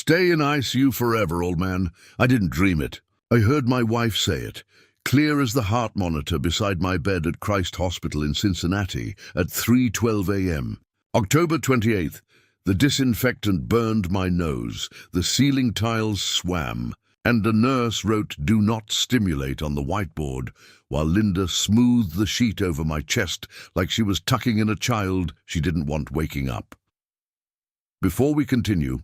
Stay in ICU forever, old man. I didn't dream it. I heard my wife say it, clear as the heart monitor beside my bed at Christ Hospital in Cincinnati at 3:12 a.m. October 28th. The disinfectant burned my nose, the ceiling tiles swam, and a nurse wrote "Do not stimulate" on the whiteboard, while Linda smoothed the sheet over my chest like she was tucking in a child she didn't want waking up. Before we continue,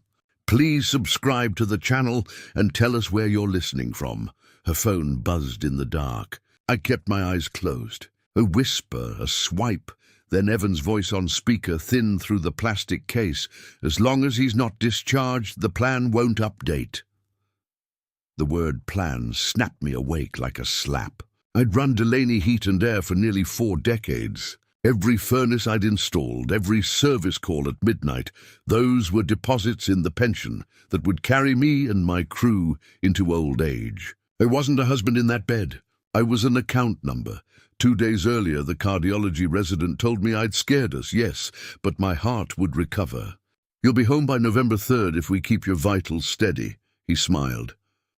please subscribe to the channel and tell us where you're listening from. Her phone buzzed in the dark. I kept my eyes closed. A whisper, a swipe, then Evan's voice on speaker, thin through the plastic case. "As long as he's not discharged, the plan won't update." The word plan snapped me awake like a slap. I'd run Delaney Heat and Air for nearly 4 decades. Every furnace I'd installed, every service call at midnight, those were deposits in the pension that would carry me and my crew into old age. I wasn't a husband in that bed. I was an account number. 2 days earlier, the cardiology resident told me I'd scared us, yes, but my heart would recover. "You'll be home by November 3rd if we keep your vitals steady," he smiled.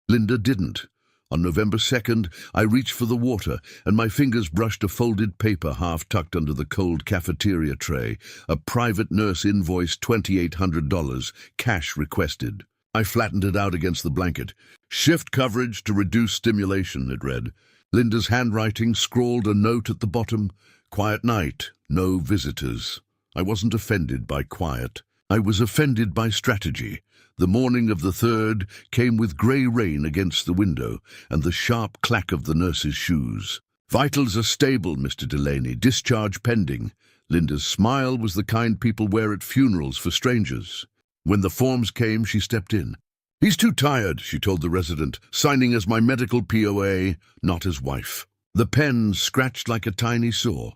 Linda didn't. On November 2nd, I reached for the water, and my fingers brushed a folded paper half tucked under the cold cafeteria tray. A private nurse invoice, $2,800, cash requested. I flattened it out against the blanket. "Shift coverage to reduce stimulation," it read. Linda's handwriting scrawled a note at the bottom. "Quiet night, no visitors." I wasn't offended by quiet. I was offended by strategy. The morning of the 3rd came with grey rain against the window and the sharp clack of the nurse's shoes. "Vitals are stable, Mr. Delaney. Discharge pending." Linda's smile was the kind people wear at funerals for strangers. When the forms came, she stepped in. "He's too tired," she told the resident, signing as my medical POA, not as wife. The pen scratched like a tiny saw.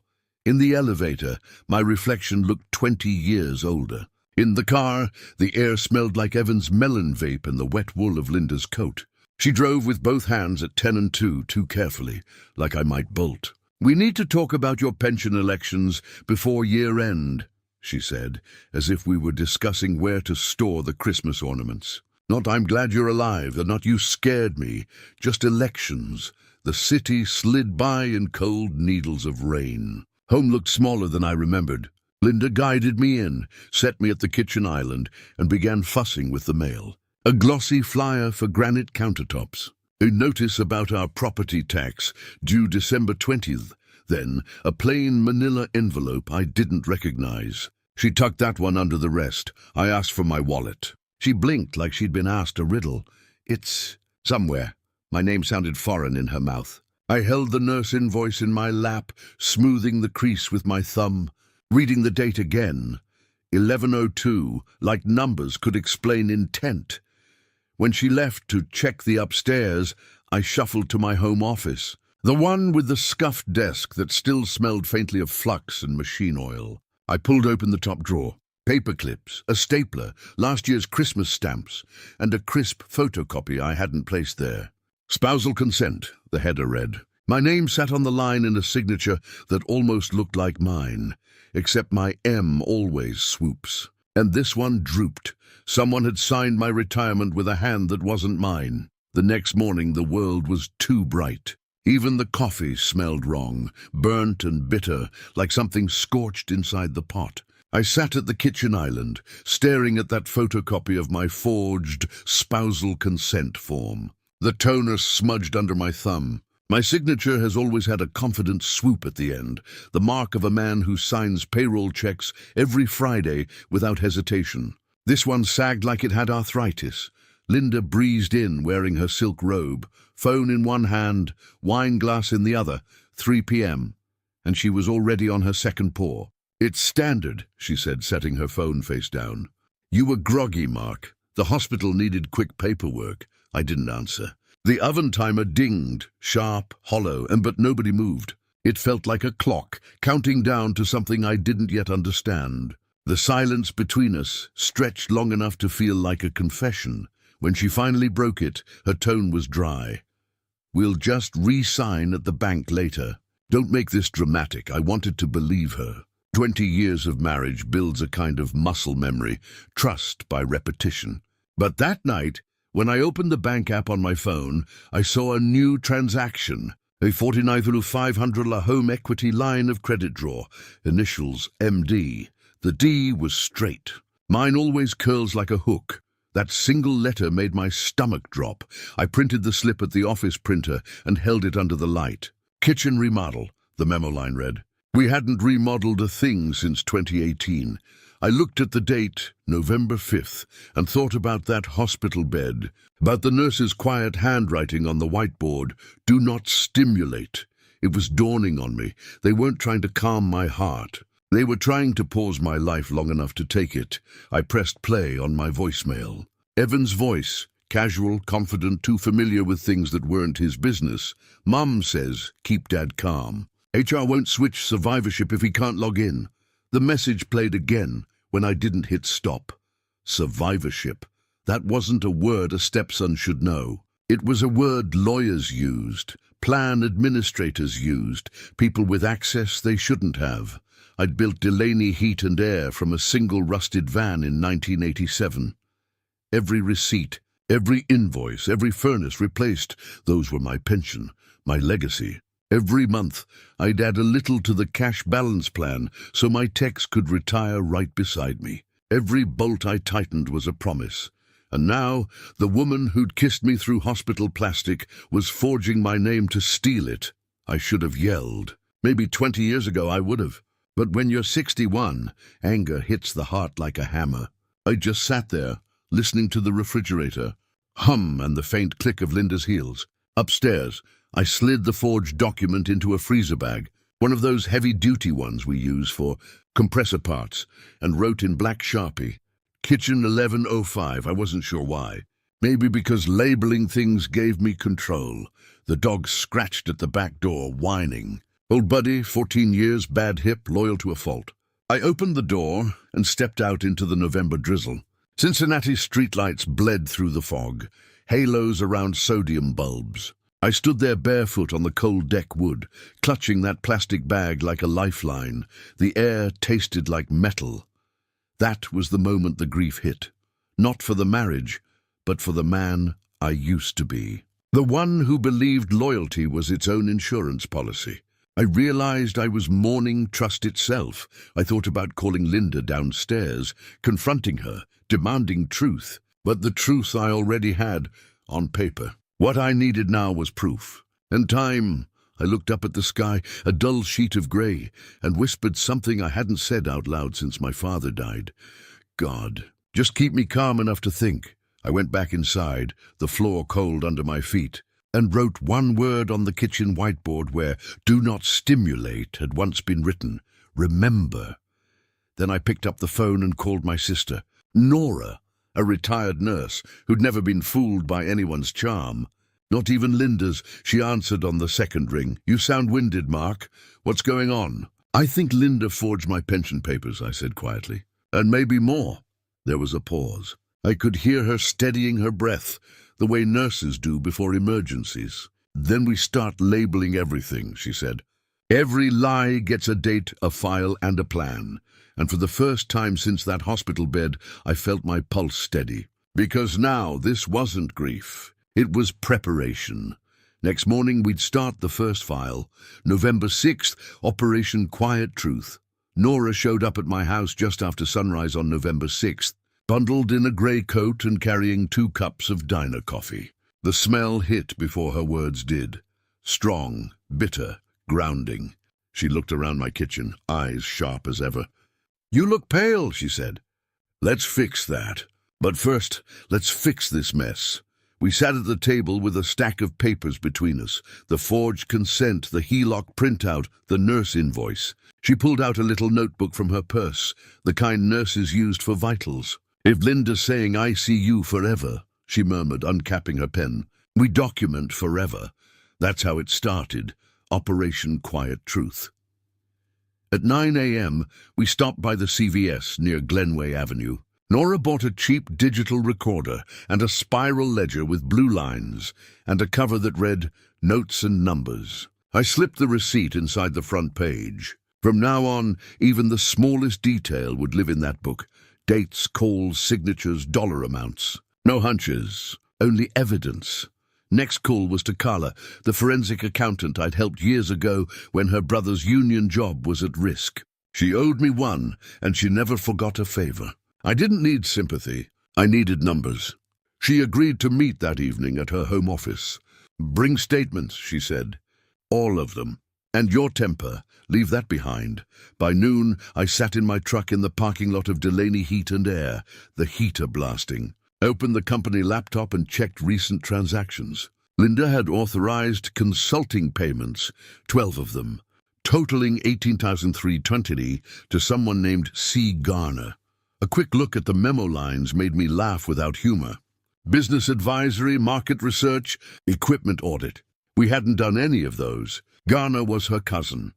In the elevator, my reflection looked 20 years older. In the car, the air smelled like Evan's melon vape and the wet wool of Linda's coat. She drove with both hands at 10 and 2 too carefully, like I might bolt. "We need to talk about your pension elections before year-end," she said, as if we were discussing where to store the Christmas ornaments. "Not 'I'm glad you're alive,' and not 'you scared me,' just elections." The city slid by in cold needles of rain. Home looked smaller than I remembered. Linda guided me in, set me at the kitchen island, and began fussing with the mail. A glossy flyer for granite countertops. A notice about our property tax, due December 20th. Then a plain manila envelope I didn't recognize. She tucked that one under the rest. I asked for my wallet. She blinked like she'd been asked a riddle. "It's somewhere." My name sounded foreign in her mouth. I held the nurse invoice in my lap, smoothing the crease with my thumb. Reading the date again, 11:02, like numbers could explain intent. When she left to check the upstairs, I shuffled to my home office, the one with the scuffed desk that still smelled faintly of flux and machine oil. I pulled open the top drawer. Paper clips, a stapler, last year's Christmas stamps, and a crisp photocopy I hadn't placed there. "Spousal consent," the header read. My name sat on the line in a signature that almost looked like mine, except my M always swoops. And this one drooped. Someone had signed my retirement with a hand that wasn't mine. The next morning the world was too bright. Even the coffee smelled wrong, burnt and bitter, like something scorched inside the pot. I sat at the kitchen island, staring at that photocopy of my forged spousal consent form. The toner smudged under my thumb. My signature has always had a confident swoop at the end, the mark of a man who signs payroll checks every Friday without hesitation. This one sagged like it had arthritis. Linda breezed in wearing her silk robe, phone in one hand, wine glass in the other, 3 p.m., and she was already on her second pour. "It's standard," she said, setting her phone face down. "You were groggy, Mark. The hospital needed quick paperwork." I didn't answer. The oven timer dinged, sharp, hollow, but nobody moved. It felt like a clock, counting down to something I didn't yet understand. The silence between us stretched long enough to feel like a confession. When she finally broke it, her tone was dry. "We'll just re-sign at the bank later. Don't make this dramatic." I wanted to believe her. 20 years of marriage builds a kind of muscle memory, trust by repetition. But that night, when I opened the bank app on my phone, I saw a new transaction. A 49,500 home equity line of credit draw, initials MD. The D was straight. Mine always curls like a hook. That single letter made my stomach drop. I printed the slip at the office printer and held it under the light. Kitchen remodel, the memo line read. We hadn't remodeled a thing since 2018. I looked at the date, November 5th, and thought about that hospital bed, about the nurse's quiet handwriting on the whiteboard, "Do not stimulate." It was dawning on me. They weren't trying to calm my heart. They were trying to pause my life long enough to take it. I pressed play on my voicemail. Evan's voice, casual, confident, too familiar with things that weren't his business. Mum says, keep Dad calm. HR won't switch survivorship if he can't log in. The message played again when I didn't hit stop. Survivorship. That wasn't a word a stepson should know. It was a word lawyers used, plan administrators used, people with access they shouldn't have. I'd built Delaney Heat and Air from a single rusted van in 1987. Every receipt, every invoice, every furnace replaced. Those were my pension, my legacy. Every month, I'd add a little to the cash balance plan so my techs could retire right beside me. Every bolt I tightened was a promise. And now, the woman who'd kissed me through hospital plastic was forging my name to steal it. I should have yelled. Maybe 20 years ago I would have. But when you're 61, anger hits the heart like a hammer. I just sat there, listening to the refrigerator hum and the faint click of Linda's heels. Upstairs, I slid the forged document into a freezer bag, one of those heavy-duty ones we use for compressor parts, and wrote in black Sharpie, Kitchen 1105. I wasn't sure why. Maybe because labeling things gave me control. The dog scratched at the back door, whining. Old buddy, 14 years, bad hip, loyal to a fault. I opened the door and stepped out into the November drizzle. Cincinnati streetlights bled through the fog, halos around sodium bulbs. I stood there barefoot on the cold deck wood, clutching that plastic bag like a lifeline. The air tasted like metal. That was the moment the grief hit. Not for the marriage, but for the man I used to be. The one who believed loyalty was its own insurance policy. I realized I was mourning trust itself. I thought about calling Linda downstairs, confronting her, demanding truth. But the truth I already had, on paper. What I needed now was proof. And time. I looked up at the sky, a dull sheet of grey, and whispered something I hadn't said out loud since my father died. God, just keep me calm enough to think. I went back inside, the floor cold under my feet, and wrote one word on the kitchen whiteboard where "Do not stimulate" had once been written. Remember. Then I picked up the phone and called my sister, Nora, a retired nurse who'd never been fooled by anyone's charm. Not even Linda's. She answered on the second ring. You sound winded, Mark. What's going on? I think Linda forged my pension papers, I said quietly. And maybe more. There was a pause. I could hear her steadying her breath, the way nurses do before emergencies. Then we start labeling everything, she said. Every lie gets a date, a file, and a plan. And for the first time since that hospital bed, I felt my pulse steady. Because now this wasn't grief. It was preparation. Next morning we'd start the first file. November 6th, Operation Quiet Truth. Nora showed up at my house just after sunrise on November 6th, bundled in a grey coat and carrying 2 cups of diner coffee. The smell hit before her words did. Strong, bitter, grounding. She looked around my kitchen, eyes sharp as ever. You look pale, she said. Let's fix that. But first, let's fix this mess. We sat at the table with a stack of papers between us, the forged consent, the HELOC printout, the nurse invoice. She pulled out a little notebook from her purse, the kind nurses used for vitals. If Linda's saying ICU forever, she murmured, uncapping her pen, we document forever. That's how it started, Operation Quiet Truth. At 9 a.m., we stopped by the CVS near Glenway Avenue. Nora bought a cheap digital recorder and a spiral ledger with blue lines and a cover that read, Notes and Numbers. I slipped the receipt inside the front page. From now on, even the smallest detail would live in that book. Dates, calls, signatures, dollar amounts. No hunches, only evidence. Next call was to Carla, the forensic accountant I'd helped years ago when her brother's union job was at risk. She owed me one, and she never forgot a favor. I didn't need sympathy. I needed numbers. She agreed to meet that evening at her home office. "Bring statements," she said. "All of them. And your temper. Leave that behind." By noon, I sat in my truck in the parking lot of Delaney Heat and Air, the heater blasting. Opened the company laptop and checked recent transactions. Linda had authorized consulting payments, 12 of them, totaling $18,320 to someone named C. Garner. A quick look at the memo lines made me laugh without humor. Business advisory, market research, equipment audit. We hadn't done any of those. Garner was her cousin.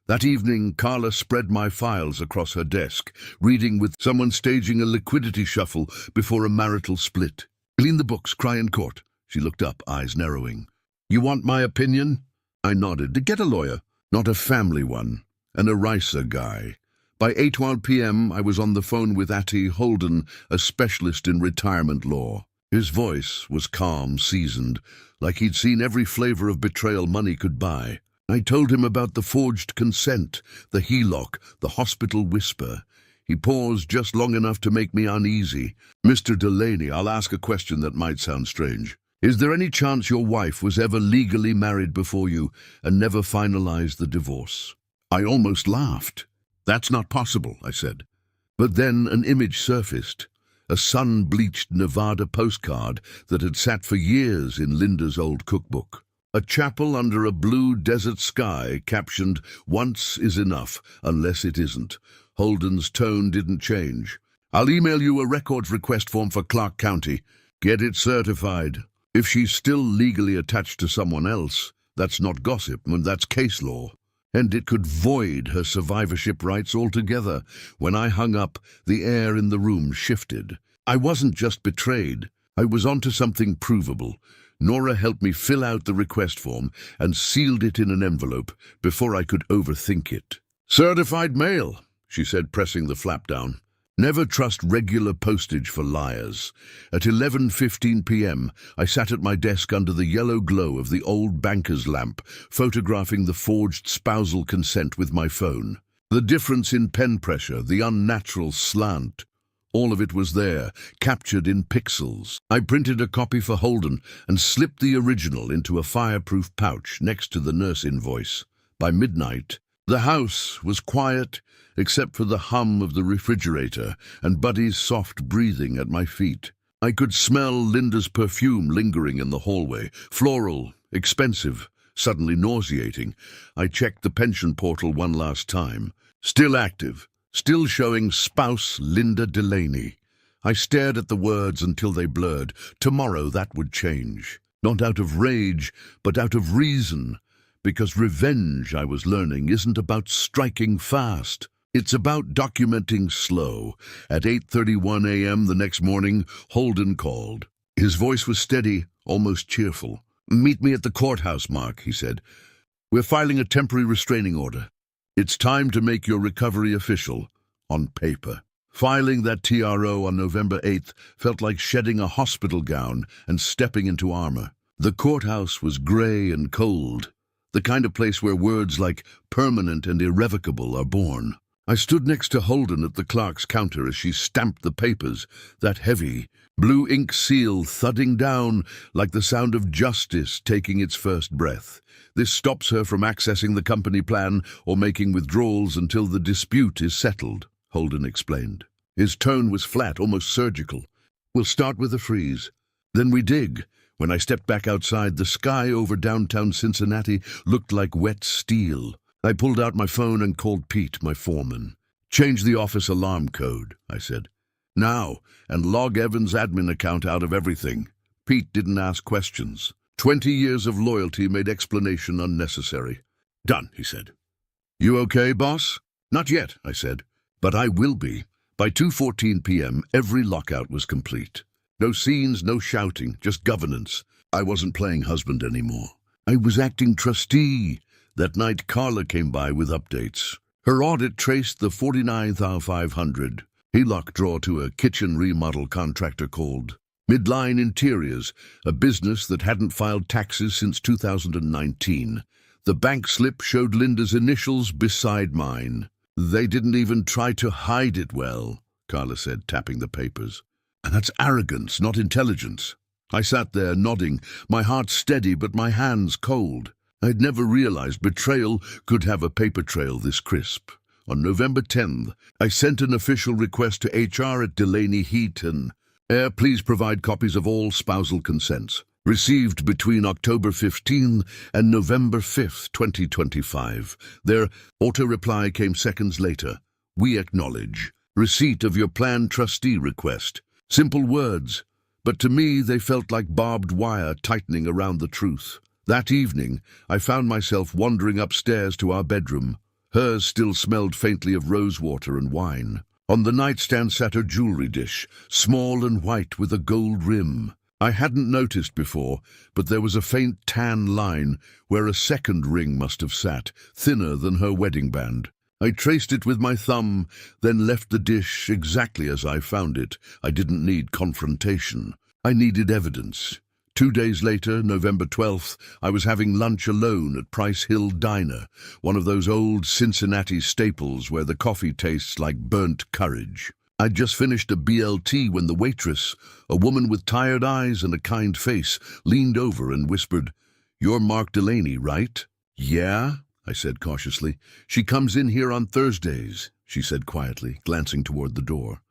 That evening, Carla spread my files across her desk, reading with someone staging a liquidity shuffle before a marital split. "Clean the books, cry in court." She looked up, eyes narrowing. "You want my opinion?" I nodded. "To get a lawyer, not a family one, an ERISA guy." By 8:12 p.m., I was on the phone with Atty Holden, a specialist in retirement law. His voice was calm, seasoned, like he'd seen every flavor of betrayal money could buy. I told him about the forged consent, the HELOC, the hospital whisper. He paused just long enough to make me uneasy. "Mr. Delaney, I'll ask a question that might sound strange. Is there any chance your wife was ever legally married before you and never finalized the divorce?" I almost laughed. "That's not possible," I said. But then an image surfaced, a sun-bleached Nevada postcard that had sat for years in Linda's old cookbook. A chapel under a blue desert sky captioned, "Once is enough, unless it isn't." Holden's tone didn't change. "I'll email you a records request form for Clark County. Get it certified. If she's still legally attached to someone else, that's not gossip, and that's case law. And it could void her survivorship rights altogether." When I hung up, the air in the room shifted. I wasn't just betrayed. I was onto something provable. Nora helped me fill out the request form and sealed it in an envelope before I could overthink it. "Certified mail," she said, pressing the flap down. Never trust regular postage for liars. At 11:15 p.m., I sat at my desk under the yellow glow of the old banker's lamp, photographing the forged spousal consent with my phone. The difference in pen pressure, the unnatural slant, all of it was there, captured in pixels. I printed a copy for Holden and slipped the original into a fireproof pouch next to the nurse invoice. By midnight, the house was quiet, except for the hum of the refrigerator and Buddy's soft breathing at my feet. I could smell Linda's perfume lingering in the hallway, floral, expensive, suddenly nauseating. I checked the pension portal one last time. Still active, still showing spouse Linda Delaney. I stared at the words until they blurred. Tomorrow that would change. Not out of rage, but out of reason. Because revenge, I was learning, isn't about striking fast. It's about documenting slow. At 8:31 a.m. the next morning, Holden called. His voice was steady, almost cheerful. "Meet me at the courthouse, Mark," he said. "We're filing a temporary restraining order. It's time to make your recovery official, on paper." Filing that TRO on November 8th felt like shedding a hospital gown and stepping into armor. The courthouse was gray and cold, the kind of place where words like permanent and irrevocable are born. I stood next to Holden at the clerk's counter as she stamped the papers, that heavy, blue ink seal thudding down like the sound of justice taking its first breath. "This stops her from accessing the company plan or making withdrawals until the dispute is settled," Holden explained. His tone was flat, almost surgical. "We'll start with a freeze. Then we dig." When I stepped back outside, the sky over downtown Cincinnati looked like wet steel. I pulled out my phone and called Pete, my foreman. "Change the office alarm code," I said. "Now, and log Evan's admin account out of everything." Pete didn't ask questions. 20 years of loyalty made explanation unnecessary. "Done," he said. "You okay, boss?" "Not yet," I said, "but I will be." By 2:14 p.m., every lockout was complete. No scenes, no shouting, just governance. I wasn't playing husband anymore. I was acting trustee. That night, Carla came by with updates. Her audit traced the 49,500 HELOC draw to a kitchen remodel contractor called Midline Interiors, a business that hadn't filed taxes since 2019. The bank slip showed Linda's initials beside mine. They didn't even try to hide it well, Carla said, tapping the papers. And that's arrogance, not intelligence. I sat there nodding, my heart steady but my hands cold. I'd never realized betrayal could have a paper trail this crisp. On November 10th, I sent an official request to HR at Delaney Heaton. Please provide copies of all spousal consents. Received between October 15 and November 5, 2025. Their auto-reply came seconds later. We acknowledge. Receipt of your planned trustee request. Simple words, but to me they felt like barbed wire tightening around the truth. That evening, I found myself wandering upstairs to our bedroom. Hers still smelled faintly of rosewater and wine. On the nightstand sat her jewelry dish, small and white with a gold rim. I hadn't noticed before, but there was a faint tan line where a second ring must have sat, thinner than her wedding band. I traced it with my thumb, then left the dish exactly as I found it. I didn't need confrontation. I needed evidence. 2 days later, November 12th, I was having lunch alone at Price Hill Diner, one of those old Cincinnati staples where the coffee tastes like burnt courage. I'd just finished a BLT when the waitress, a woman with tired eyes and a kind face, leaned over and whispered, "You're Mark Delaney, right?" "Yeah," I said cautiously. "She comes in here on Thursdays," she said quietly, glancing toward the door.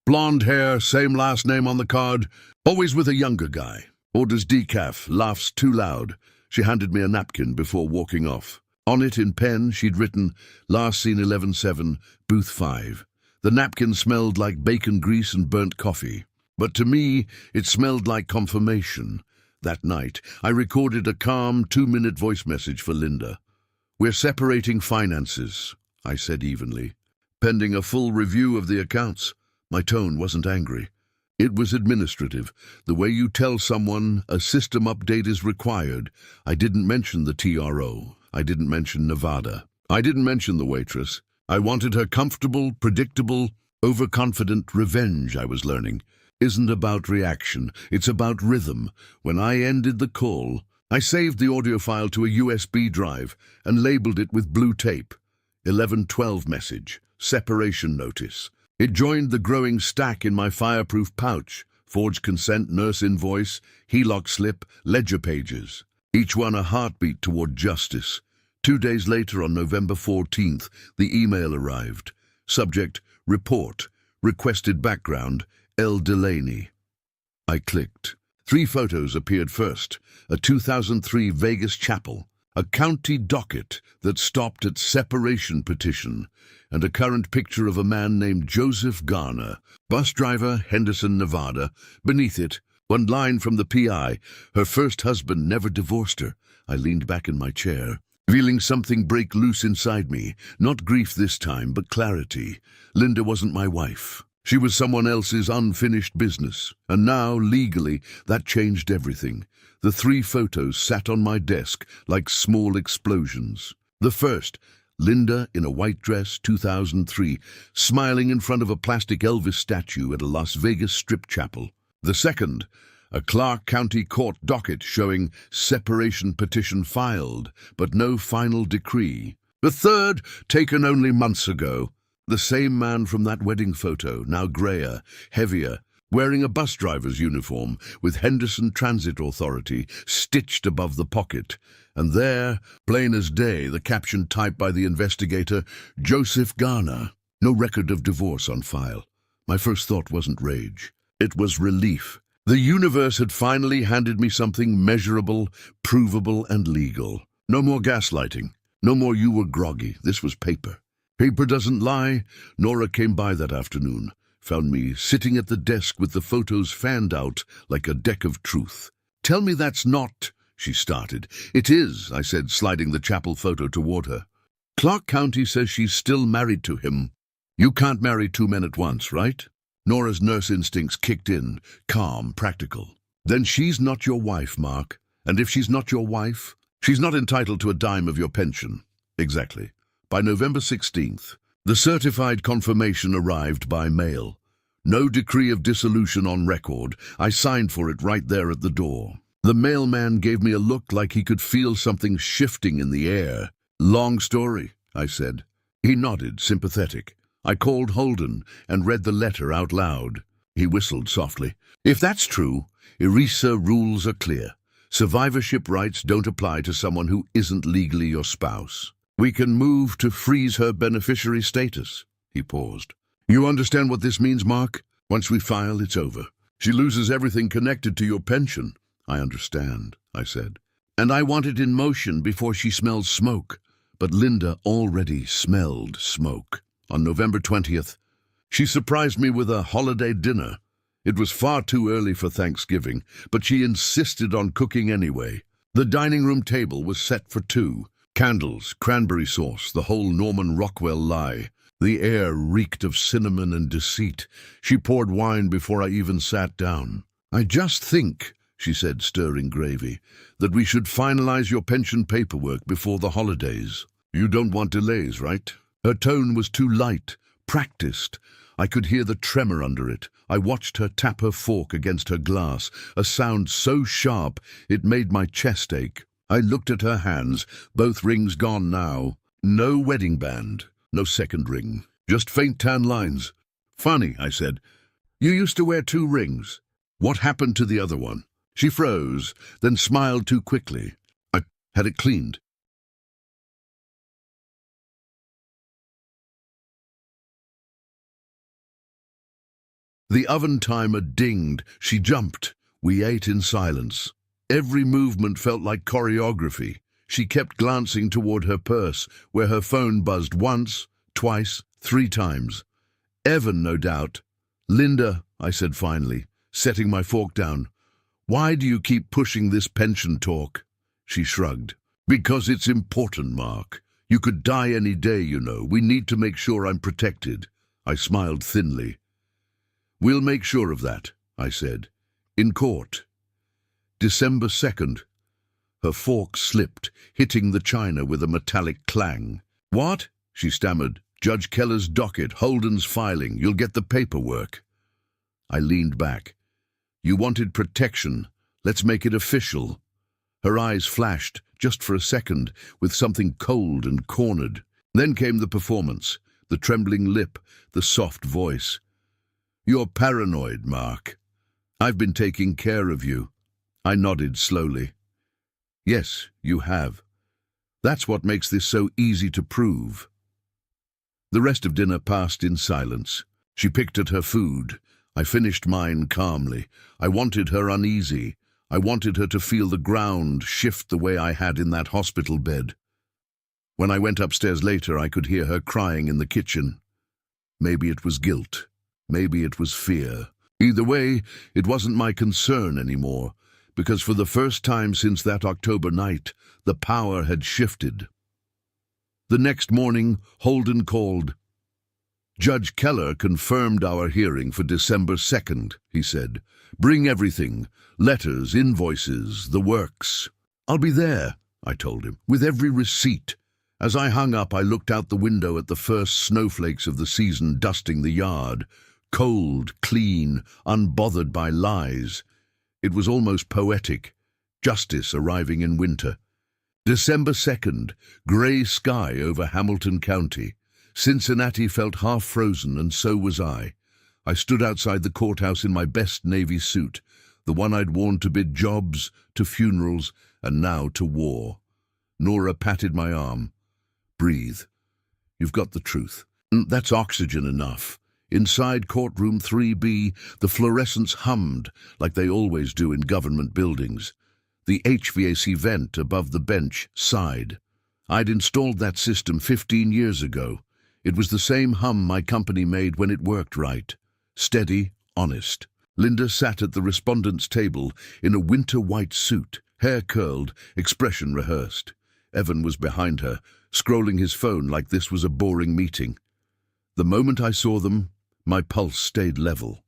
"Blonde hair, same last name on the card, always with a younger guy. Orders decaf, laughs too loud." She handed me a napkin before walking off. On it, in pen, she'd written, "Last seen 11/7, booth 5. The napkin smelled like bacon grease and burnt coffee. But to me, it smelled like confirmation. That night, I recorded a calm 2-minute voice message for Linda. "We're separating finances," I said evenly. "Pending a full review of the accounts." My tone wasn't angry. It was administrative, the way you tell someone a system update is required. I didn't mention the TRO. I didn't mention Nevada. I didn't mention the waitress. I wanted her comfortable, predictable, overconfident. Revenge, I was learning, isn't about reaction. It's about rhythm. When I ended the call, I saved the audio file to a USB drive and labeled it with blue tape. 11/12 message, separation notice. It joined the growing stack in my fireproof pouch: forged consent, nurse invoice, HELOC slip, ledger pages. Each one a heartbeat toward justice. 2 days later, on November 14th, the email arrived. Subject, report. Requested background, L. Delaney. I clicked. 3 photos appeared first. A 2003 Vegas chapel, a county docket that stopped at separation petition, and a current picture of a man named Joseph Garner, bus driver, Henderson, Nevada. Beneath it, one line from the PI, "Her first husband never divorced her." I leaned back in my chair, feeling something break loose inside me. Not grief this time, but clarity. Linda wasn't my wife. She was someone else's unfinished business. And now, legally, that changed everything. The 3 photos sat on my desk like small explosions. The first, Linda in a white dress, 2003, smiling in front of a plastic Elvis statue at a Las Vegas strip chapel. The second, a Clark County court docket showing separation petition filed, but no final decree. The third, taken only months ago. The same man from that wedding photo, now grayer, heavier, wearing a bus driver's uniform with Henderson Transit Authority stitched above the pocket. And there, plain as day, the caption typed by the investigator, "Joseph Garner." No record of divorce on file. My first thought wasn't rage. It was relief. The universe had finally handed me something measurable, provable, and legal. No more gaslighting. No more "you were groggy." This was paper. Paper doesn't lie. Nora came by that afternoon, found me sitting at the desk with the photos fanned out like a deck of truth. "Tell me that's not," she started. "It is," I said, sliding the chapel photo toward her. "Clark County says she's still married to him." "You can't marry 2 men at once, right?" Nora's nurse instincts kicked in, calm, practical. "Then she's not your wife, Mark. And if she's not your wife, she's not entitled to a dime of your pension." Exactly. By November 16th, the certified confirmation arrived by mail. No decree of dissolution on record. I signed for it right there at the door. The mailman gave me a look like he could feel something shifting in the air. Long story, I said. He nodded, sympathetic. I called Holden and read the letter out loud. He whistled softly. If that's true, ERISA rules are clear. Survivorship rights don't apply to someone who isn't legally your spouse. We can move to freeze her beneficiary status. He paused. You understand what this means, Mark? Once we file, it's over. She loses everything connected to your pension. I understand, I said. And I want it in motion before she smells smoke. But Linda already smelled smoke. On November 20th, she surprised me with a holiday dinner. It was far too early for Thanksgiving, but she insisted on cooking anyway. The dining room table was set for 2. Candles, cranberry sauce, the whole Norman Rockwell lie. The air reeked of cinnamon and deceit. She poured wine before I even sat down. I just think, she said, stirring gravy, that we should finalize your pension paperwork before the holidays. You don't want delays, right? Her tone was too light, practiced. I could hear the tremor under it. I watched her tap her fork against her glass, a sound so sharp it made my chest ache. I looked at her hands, both rings gone now. No wedding band, no second ring, just faint tan lines. Funny, I said. You used to wear 2 rings. What happened to the other one? She froze, then smiled too quickly. I had it cleaned. The oven timer dinged. She jumped. We ate in silence. Every movement felt like choreography. She kept glancing toward her purse, where her phone buzzed once, twice, 3 times. Evan, no doubt. Linda, I said finally, setting my fork down. Why do you keep pushing this pension talk? She shrugged. Because it's important, Mark. You could die any day, you know. We need to make sure I'm protected. I smiled thinly. We'll make sure of that, I said. In court. December 2nd. Her fork slipped, hitting the china with a metallic clang. What? She stammered. Judge Keller's docket, Holden's filing. You'll get the paperwork. I leaned back. You wanted protection. Let's make it official. Her eyes flashed, just for a second, with something cold and cornered. Then came the performance, the trembling lip, the soft voice. You're paranoid, Mark. I've been taking care of you. I nodded slowly. Yes, you have. That's what makes this so easy to prove. The rest of dinner passed in silence. She picked at her food. I finished mine calmly. I wanted her uneasy. I wanted her to feel the ground shift the way I had in that hospital bed. When I went upstairs later, I could hear her crying in the kitchen. Maybe it was guilt. Maybe it was fear. Either way, it wasn't my concern anymore, because for the first time since that October night, the power had shifted. The next morning, Holden called. Judge Keller confirmed our hearing for December 2nd, he said. Bring everything, letters, invoices, the works. I'll be there, I told him, with every receipt. As I hung up, I looked out the window at the first snowflakes of the season dusting the yard. Cold, clean, unbothered by lies. It was almost poetic. Justice arriving in winter. December 2nd, grey sky over Hamilton County. Cincinnati felt half frozen, and so was I. I stood outside the courthouse in my best Navy suit, the one I'd worn to bid jobs, to funerals, and now to war. Nora patted my arm. Breathe. You've got the truth. That's oxygen enough. Inside courtroom 3B, the fluorescents hummed, like they always do in government buildings. The HVAC vent above the bench sighed. I'd installed that system 15 years ago. It was the same hum my company made when it worked right. Steady, honest. Linda sat at the respondent's table in a winter white suit, hair curled, expression rehearsed. Evan was behind her, scrolling his phone like this was a boring meeting. The moment I saw them, my pulse stayed level.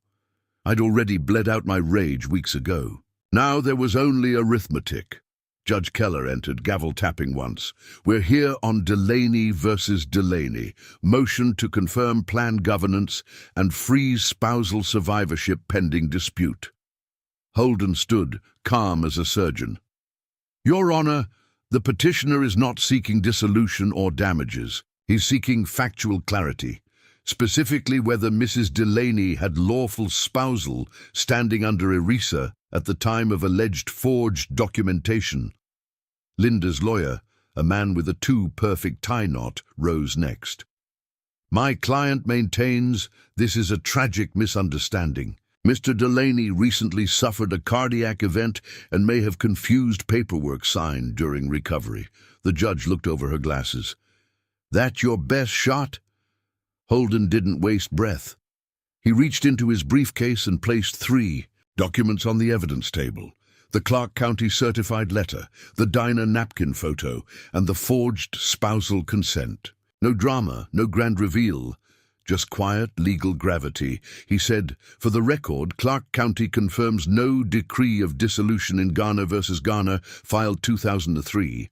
I'd already bled out my rage weeks ago. Now there was only arithmetic. Judge Keller entered, gavel tapping once. "We're here on Delaney versus Delaney. Motion to confirm plan governance and freeze spousal survivorship pending dispute." Holden stood, calm as a surgeon. "Your Honor, the petitioner is not seeking dissolution or damages. He's seeking factual clarity, specifically whether Mrs. Delaney had lawful spousal standing under ERISA at the time of alleged forged documentation." Linda's lawyer, a man with a too-perfect tie knot, rose next. "My client maintains this is a tragic misunderstanding. Mr. Delaney recently suffered a cardiac event and may have confused paperwork signed during recovery." The judge looked over her glasses. "That your best shot?" Holden didn't waste breath. He reached into his briefcase and placed 3 documents on the evidence table: the Clark County certified letter, the diner napkin photo, and the forged spousal consent. No drama, no grand reveal, just quiet legal gravity. He said, "For the record, Clark County confirms no decree of dissolution in Garner versus Garner, filed 2003.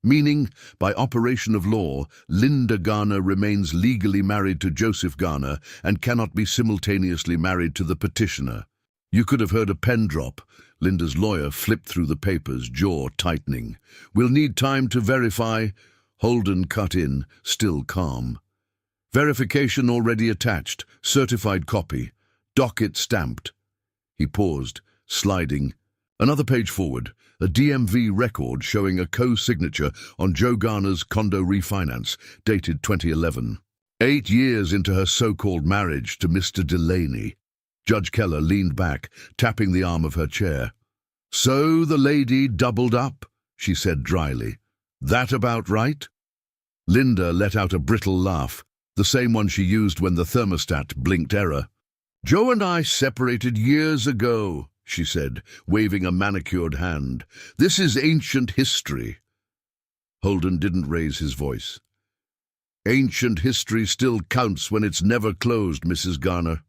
Meaning, by operation of law, Linda Garner remains legally married to Joseph Garner and cannot be simultaneously married to the petitioner." You could have heard a pen drop. Linda's lawyer flipped through the papers, jaw tightening. "We'll need time to verify." Holden cut in, still calm. "Verification already attached, certified copy, docket stamped." He paused, sliding. Another page forward, a DMV record showing a co-signature on Joe Garner's condo refinance, dated 2011. 8 years into her so-called marriage to Mr. Delaney. Judge Keller leaned back, tapping the arm of her chair. "So the lady doubled up," she said dryly. "That about right?" Linda let out a brittle laugh, the same one she used when the thermostat blinked error. "Joe and I separated years ago," she said, waving a manicured hand. "This is ancient history." Holden didn't raise his voice. "Ancient history still counts when it's never closed, Mrs. Garner."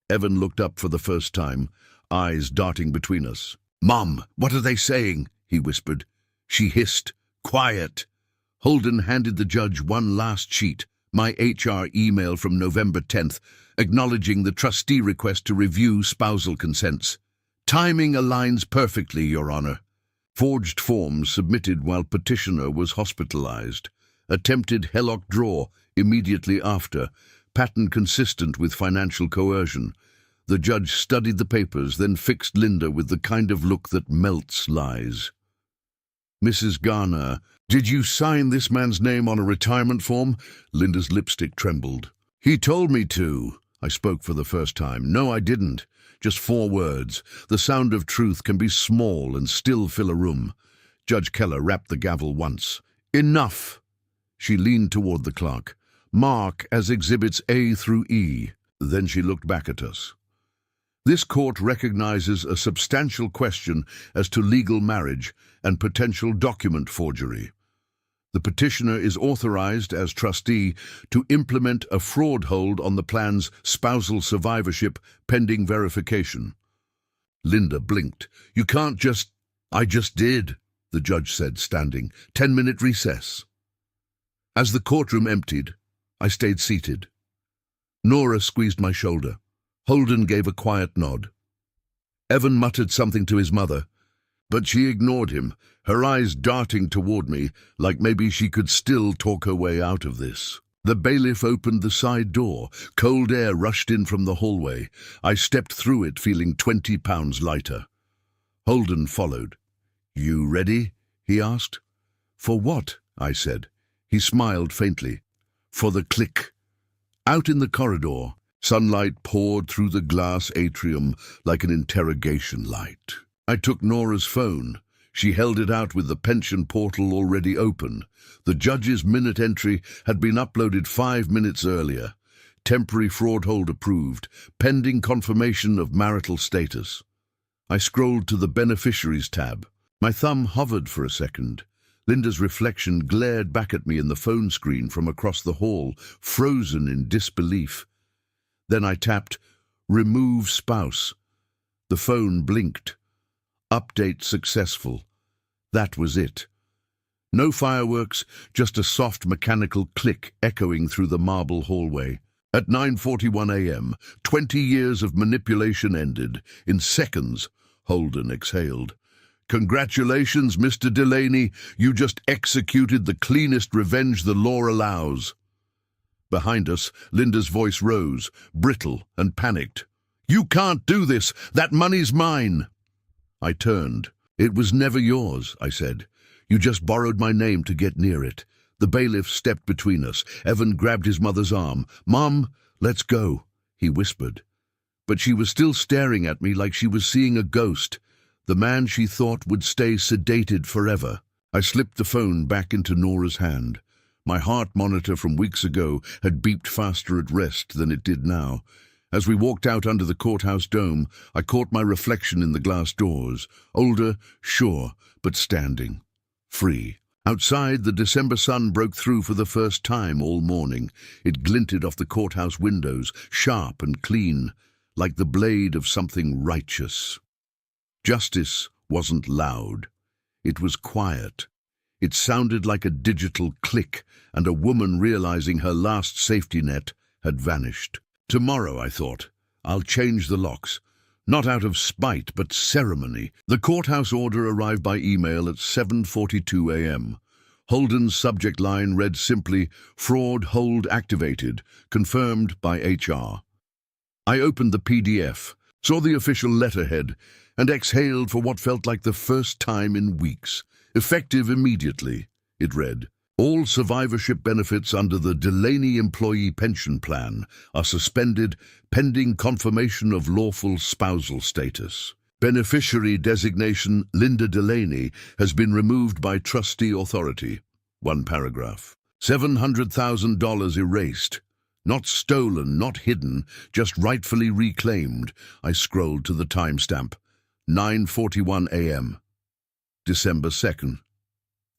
Evan looked up for the first time, eyes darting between us. "Mom, what are they saying?" he whispered. She hissed, "Quiet." Holden handed the judge one last sheet, my HR email from November 10th, acknowledging the trustee request to review spousal consents. "Timing aligns perfectly, Your Honor." Forged forms submitted while petitioner was hospitalized. Attempted Hellock draw immediately after, pattern consistent with financial coercion. The judge studied the papers, then fixed Linda with the kind of look that melts lies. "Mrs. Garner, did you sign this man's name on a retirement form?" Linda's lipstick trembled. "He told me to." I spoke for the first time. "No, I didn't. Just 4 words. The sound of truth can be small and still fill a room." Judge Keller rapped the gavel once. "Enough." She leaned toward the clerk. "Mark as exhibits A through E." Then she looked back at us. "This court recognizes a substantial question as to legal marriage and potential document forgery. The petitioner is authorized as trustee to implement a fraud hold on the plan's spousal survivorship pending verification." Linda blinked. "You can't just—" "I just did," the judge said, standing. 10-minute recess." As the courtroom emptied, I stayed seated. Nora squeezed my shoulder. Holden gave a quiet nod. Evan muttered something to his mother, but she ignored him, her eyes darting toward me, like maybe she could still talk her way out of this. The bailiff opened the side door. Cold air rushed in from the hallway. I stepped through it, feeling 20 pounds lighter. Holden followed. "You ready?" he asked. "For what?" I said. He smiled faintly. "For the click." Out in the corridor, sunlight poured through the glass atrium like an interrogation light. I took Nora's phone. She held it out with the pension portal already open. The judge's minute entry had been uploaded 5 minutes earlier. Temporary fraud hold approved, pending confirmation of marital status. I scrolled to the beneficiaries tab. My thumb hovered for a second. Linda's reflection glared back at me in the phone screen from across the hall, frozen in disbelief. Then I tapped, "Remove spouse." The phone blinked. "Update successful." That was it. No fireworks, just a soft mechanical click echoing through the marble hallway. At 9:41 a.m., 20 years of manipulation ended. In seconds, Holden exhaled. "Congratulations, Mr. Delaney. You just executed the cleanest revenge the law allows." Behind us, Linda's voice rose, brittle and panicked. "You can't do this. That money's mine." I turned. "It was never yours," I said. "You just borrowed my name to get near it." The bailiff stepped between us. Evan grabbed his mother's arm. "Mom, let's go," he whispered. But she was still staring at me like she was seeing a ghost, the man she thought would stay sedated forever. I slipped the phone back into Nora's hand. My heart monitor from weeks ago had beeped faster at rest than it did now. As we walked out under the courthouse dome, I caught my reflection in the glass doors. Older, sure, but standing. Free. Outside, the December sun broke through for the first time all morning. It glinted off the courthouse windows, sharp and clean, like the blade of something righteous. Justice wasn't loud. It was quiet. It sounded like a digital click, and a woman realizing her last safety net had vanished. Tomorrow, I thought, I'll change the locks. Not out of spite, but ceremony. The courthouse order arrived by email at 7:42 a.m. Holden's subject line read simply, "Fraud hold activated, confirmed by HR." I opened the PDF, saw the official letterhead, and exhaled for what felt like the first time in weeks. Effective immediately, it read. "All survivorship benefits under the Delaney Employee Pension Plan are suspended pending confirmation of lawful spousal status. Beneficiary designation Linda Delaney has been removed by trustee authority." One paragraph. $700,000 erased. Not stolen, not hidden, just rightfully reclaimed. I scrolled to the timestamp. 9:41 a.m. December 2nd.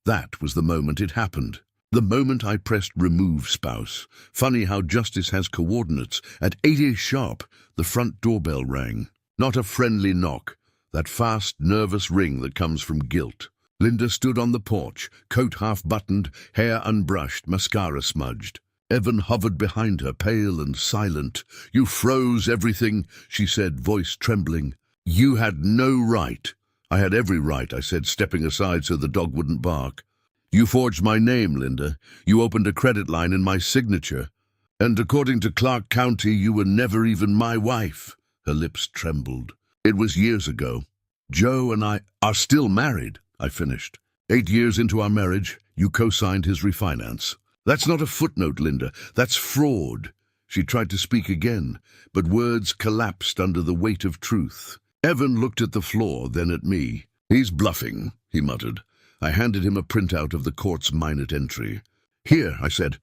That was the moment it happened. The moment I pressed remove spouse. Funny how justice has coordinates. At 8 sharp, the front doorbell rang. Not a friendly knock. That fast, nervous ring that comes from guilt. Linda stood on the porch, coat half-buttoned, hair unbrushed, mascara smudged. Evan hovered behind her, pale and silent. "You froze everything," she said, voice trembling. "You had no right." "I had every right," I said, stepping aside so the dog wouldn't bark. "You forged my name, Linda. You opened a credit line in my signature. And according to Clark County, you were never even my wife." Her lips trembled. "It was years ago. Joe and I are still married," I finished. 8 years into our marriage, you co-signed his refinance. "That's not a footnote, Linda. That's fraud." She tried to speak again, but words collapsed under the weight of truth. Evan looked at the floor, then at me. "He's bluffing," he muttered. I handed him a printout of the court's minute entry. "Here," I said.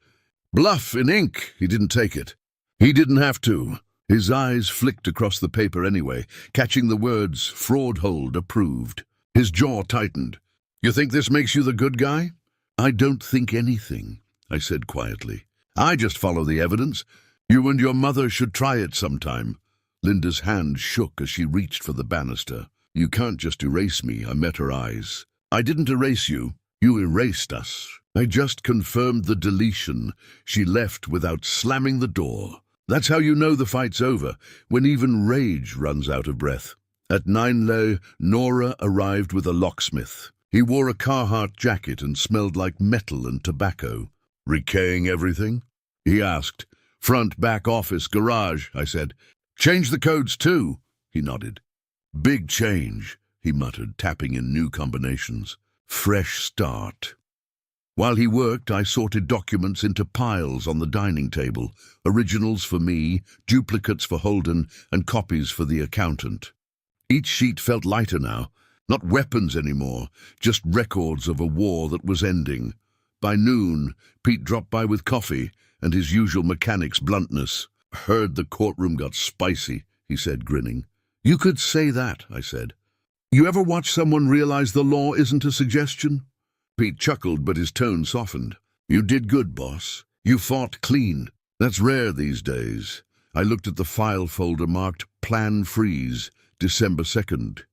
"Bluff in ink." He didn't take it. He didn't have to. His eyes flicked across the paper anyway, catching the words, "Fraud hold approved." His jaw tightened. "You think this makes you the good guy?" "I don't think anything," I said quietly. "I just follow the evidence. You and your mother should try it sometime." Linda's hand shook as she reached for the banister. "You can't just erase me," I met her eyes. "I didn't erase you. You erased us." I just confirmed the deletion. She left without slamming the door. That's how you know the fight's over, when even rage runs out of breath. At 9 low, Nora arrived with a locksmith. He wore a Carhartt jacket and smelled like metal and tobacco. "Rekeying everything?" he asked. "Front, back office, garage," I said. "Change the codes too," he nodded. "Big change," he muttered, tapping in new combinations. "Fresh start." While he worked, I sorted documents into piles on the dining table, originals for me, duplicates for Holden, and copies for the accountant. Each sheet felt lighter now, not weapons anymore, just records of a war that was ending. By noon, Pete dropped by with coffee and his usual mechanic's bluntness. "Heard the courtroom got spicy," he said, grinning. "You could say that," I said. "You ever watch someone realize the law isn't a suggestion?" Pete chuckled, but his tone softened. "You did good, boss. You fought clean. That's rare these days." I looked at the file folder marked Plan Freeze, December 2nd.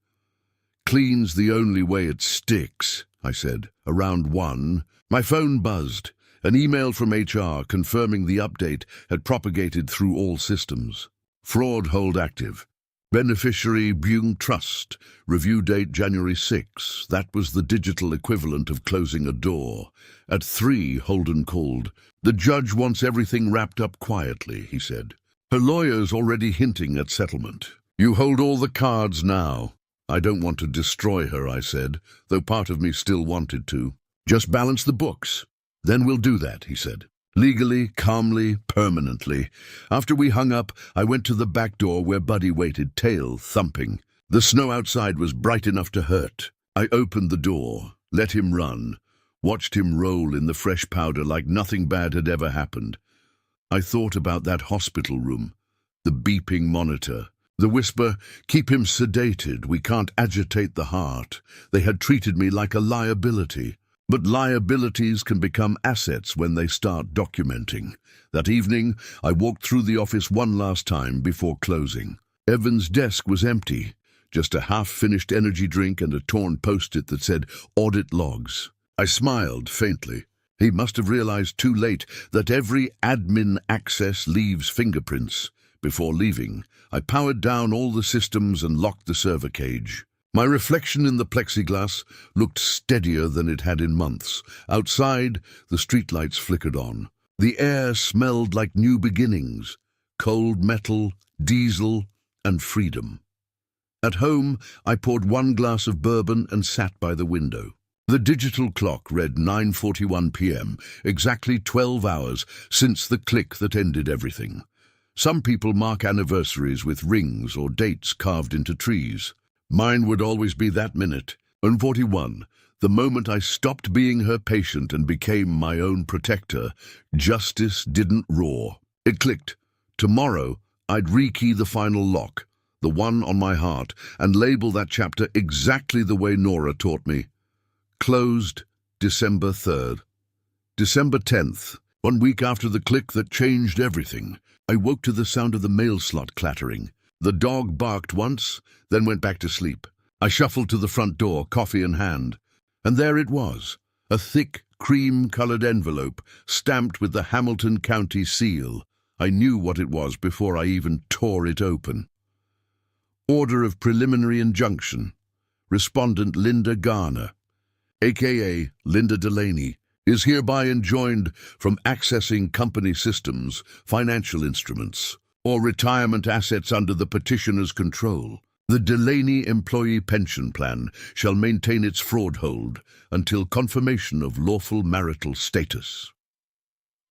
Clean's the only way it sticks, I said. Around 1, my phone buzzed. An email from HR confirming the update had propagated through all systems. Fraud hold active. Beneficiary Byung Trust. Review date January 6. That was the digital equivalent of closing a door. At 3, Holden called. The judge wants everything wrapped up quietly, he said. Her lawyer's already hinting at settlement. You hold all the cards now. I don't want to destroy her, I said, though part of me still wanted to. Just balance the books. Then we'll do that, he said. Legally, calmly, permanently. After we hung up, I went to the back door where Buddy waited, tail thumping. The snow outside was bright enough to hurt. I opened the door, let him run, watched him roll in the fresh powder like nothing bad had ever happened. I thought about that hospital room, the beeping monitor, the whisper, keep him sedated, we can't agitate the heart. They had treated me like a liability. But liabilities can become assets when they start documenting. That evening, I walked through the office one last time before closing. Evan's desk was empty, just a half-finished energy drink and a torn post-it that said, audit logs. I smiled faintly. He must have realized too late that every admin access leaves fingerprints. Before leaving, I powered down all the systems and locked the server cage. My reflection in the plexiglass looked steadier than it had in months. Outside, the streetlights flickered on. The air smelled like new beginnings, cold metal, diesel, and freedom. At home, I poured 1 glass of bourbon and sat by the window. The digital clock read 9:41 p.m., exactly 12 hours since the click that ended everything. Some people mark anniversaries with rings or dates carved into trees. Mine would always be that minute, 9:41, the moment I stopped being her patient and became my own protector. Justice didn't roar. It clicked. Tomorrow, I'd rekey the final lock, the one on my heart, and label that chapter exactly the way Nora taught me. Closed, December 3rd. December 10th, 1 week after the click that changed everything, I woke to the sound of the mail slot clattering. The dog barked once, then went back to sleep. I shuffled to the front door, coffee in hand. And there it was, a thick, cream-colored envelope, stamped with the Hamilton County seal. I knew what it was before I even tore it open. Order of Preliminary Injunction. Respondent Linda Garner, a.k.a. Linda Delaney, is hereby enjoined from accessing company systems, financial instruments, or retirement assets under the petitioner's control. The Delaney Employee Pension Plan shall maintain its fraud hold until confirmation of lawful marital status.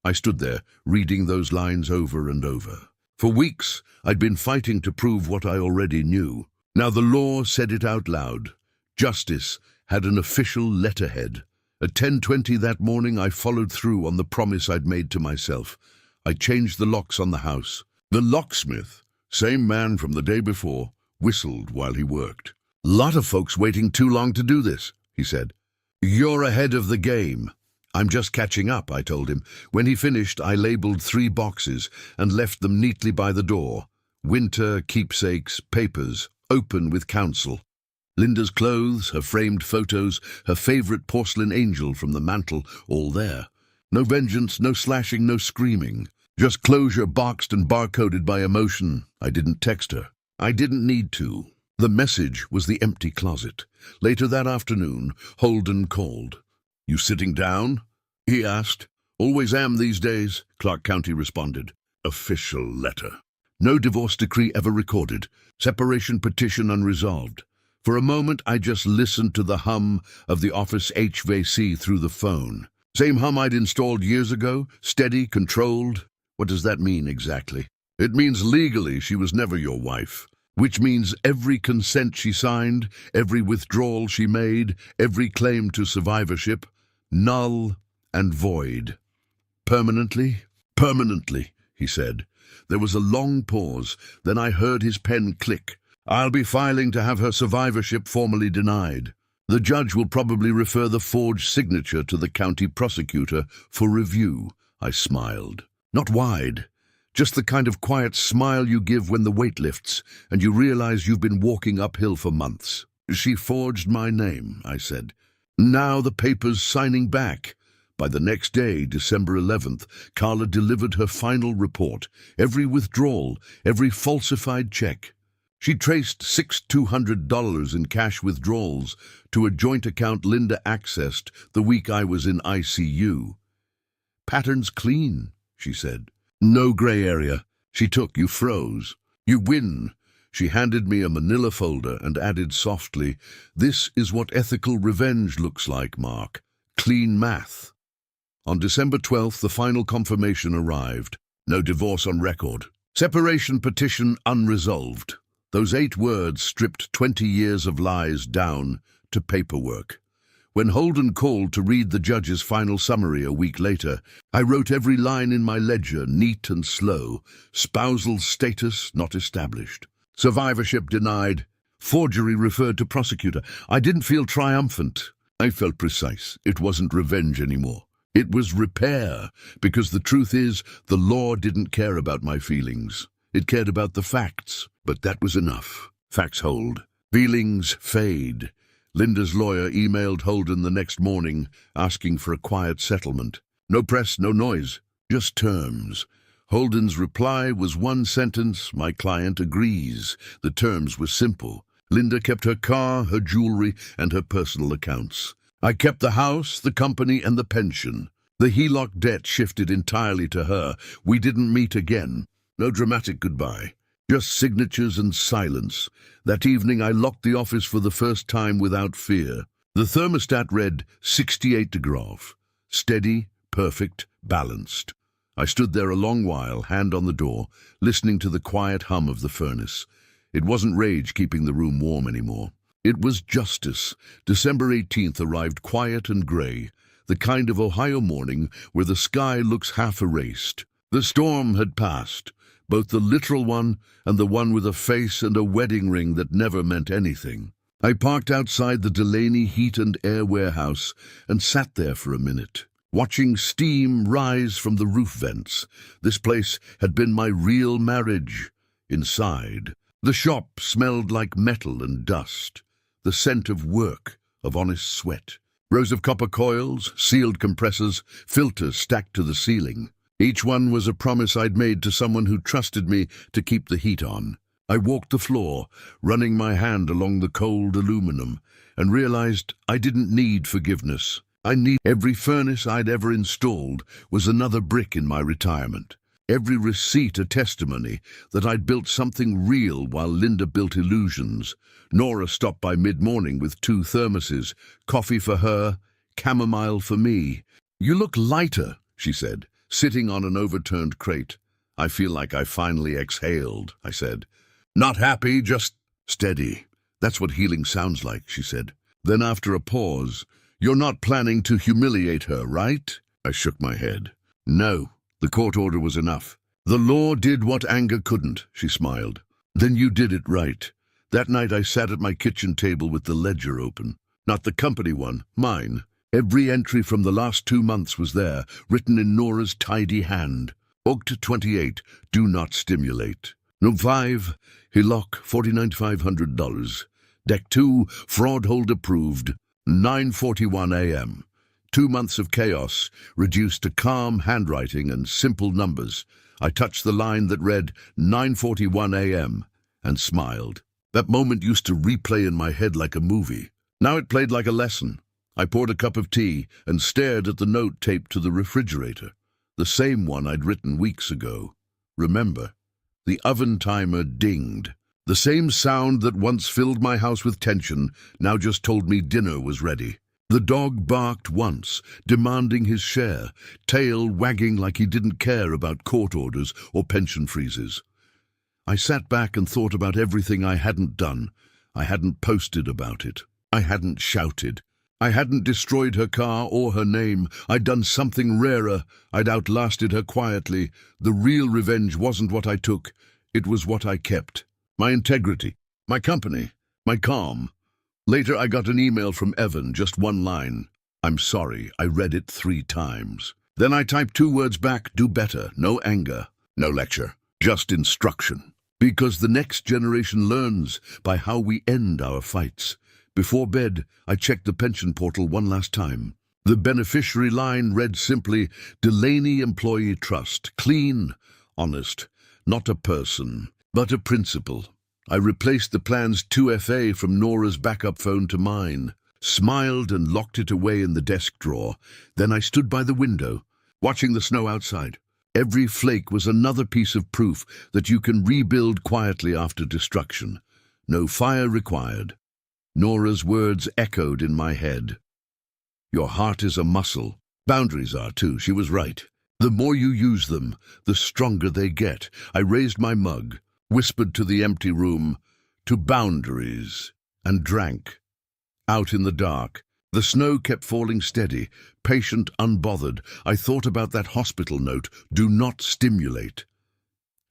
I stood there, reading those lines over and over. For weeks, I'd been fighting to prove what I already knew. Now the law said it out loud. Justice had an official letterhead. At 10:20 that morning, I followed through on the promise I'd made to myself. I changed the locks on the house. The locksmith, same man from the day before, whistled while he worked. "Lot of folks waiting too long to do this," he said. "You're ahead of the game." "I'm just catching up," I told him. When he finished, I labeled 3 boxes and left them neatly by the door. Winter, keepsakes, papers, open with counsel. Linda's clothes, her framed photos, her favorite porcelain angel from the mantel, all there. No vengeance, no slashing, no screaming. Just closure boxed and barcoded by emotion. I didn't text her. I didn't need to. The message was the empty closet. Later that afternoon, Holden called. "You sitting down?" he asked. "Always am these days," Clark County responded. Official letter. No divorce decree ever recorded. Separation petition unresolved. For a moment, I just listened to the hum of the office HVAC through the phone. Same hum I'd installed years ago, steady, controlled. What does that mean exactly? It means legally she was never your wife, which means every consent she signed, every withdrawal she made, every claim to survivorship, null and void. Permanently? Permanently, he said. There was a long pause, then I heard his pen click. "I'll be filing to have her survivorship formally denied. The judge will probably refer the forged signature to the county prosecutor for review." I smiled. Not wide, just the kind of quiet smile you give when the weight lifts and you realize you've been walking uphill for months. She forged my name, I said. Now the paper's signing back. By the next day, December 11th, Carla delivered her final report, every withdrawal, every falsified check. She traced $200 in cash withdrawals to a joint account Linda accessed the week I was in ICU. Pattern's clean, she said. No gray area. You froze. You win. She handed me a manila folder and added softly, "This is what ethical revenge looks like, Mark. Clean math." On December 12th, the final confirmation arrived. No divorce on record. Separation petition unresolved. Those 8 words stripped 20 years of lies down to paperwork. When Holden called to read the judge's final summary a week later, I wrote every line in my ledger, neat and slow. Spousal status not established. Survivorship denied. Forgery referred to prosecutor. I didn't feel triumphant. I felt precise. It wasn't revenge anymore. It was repair, because the truth is, the law didn't care about my feelings. It cared about the facts, but that was enough. Facts hold. Feelings fade. Linda's lawyer emailed Holden the next morning, asking for a quiet settlement. No press, no noise, just terms. Holden's reply was one sentence: "My client agrees." The terms were simple. Linda kept her car, her jewelry, and her personal accounts. I kept the house, the company, and the pension. The HELOC debt shifted entirely to her. We didn't meet again. No dramatic goodbye. Just signatures and silence. That evening I locked the office for the first time without fear. The thermostat read 68 degrees. Steady, perfect, balanced. I stood there a long while, hand on the door, listening to the quiet hum of the furnace. It wasn't rage keeping the room warm anymore. It was justice. December 18th arrived quiet and grey, the kind of Ohio morning where the sky looks half erased. The storm had passed, both the literal one and the one with a face and a wedding ring that never meant anything. I parked outside the Delaney Heat and Air warehouse and sat there for a minute, watching steam rise from the roof vents. This place had been my real marriage. Inside, the shop smelled like metal and dust, the scent of work, of honest sweat. Rows of copper coils, sealed compressors, filters stacked to the ceiling. Each one was a promise I'd made to someone who trusted me to keep the heat on. I walked the floor, running my hand along the cold aluminum, and realized I didn't need forgiveness. Every furnace I'd ever installed was another brick in my retirement. Every receipt a testimony that I'd built something real while Linda built illusions. Nora stopped by mid-morning with 2 thermoses, coffee for her, chamomile for me. "You look lighter," she said, sitting on an overturned crate. "I feel like I finally exhaled," I said. "Not happy, just steady. That's what healing sounds like," she said. Then after a pause, "You're not planning to humiliate her, right?" I shook my head. "No, the court order was enough. The law did what anger couldn't," she smiled. "Then you did it right." That night I sat at my kitchen table with the ledger open. Not the company one, mine. Every entry from the last 2 months was there, written in Nora's tidy hand. Oct 28, do not stimulate. Note 5, HELOC $49,500. Deck 2, fraud hold approved. 9:41 a.m. 2 months of chaos, reduced to calm handwriting and simple numbers. I touched the line that read 9:41 a.m. and smiled. That moment used to replay in my head like a movie. Now it played like a lesson. I poured a cup of tea and stared at the note taped to the refrigerator. The same one I'd written weeks ago. Remember, the oven timer dinged. The same sound that once filled my house with tension now just told me dinner was ready. The dog barked once, demanding his share, tail wagging like he didn't care about court orders or pension freezes. I sat back and thought about everything I hadn't done. I hadn't posted about it. I hadn't shouted. I hadn't destroyed her car or her name. I'd done something rarer. I'd outlasted her quietly. The real revenge wasn't what I took. It was what I kept. My integrity, my company, my calm. Later I got an email from Evan, just one line. "I'm sorry, I read it 3 times. Then I typed 2 words back, "Do better." No anger, no lecture, just instruction. Because the next generation learns by how we end our fights. Before bed, I checked the pension portal one last time. The beneficiary line read simply, Delaney Employee Trust. Clean, honest, not a person, but a principle. I replaced the plan's 2FA from Nora's backup phone to mine, smiled and locked it away in the desk drawer. Then I stood by the window, watching the snow outside. Every flake was another piece of proof that you can rebuild quietly after destruction. No fire required. Nora's words echoed in my head. Your heart is a muscle. Boundaries are too, she was right. The more you use them, the stronger they get. I raised my mug, whispered to the empty room, to boundaries, and drank. Out in the dark, the snow kept falling steady, patient, unbothered. I thought about that hospital note, do not stimulate.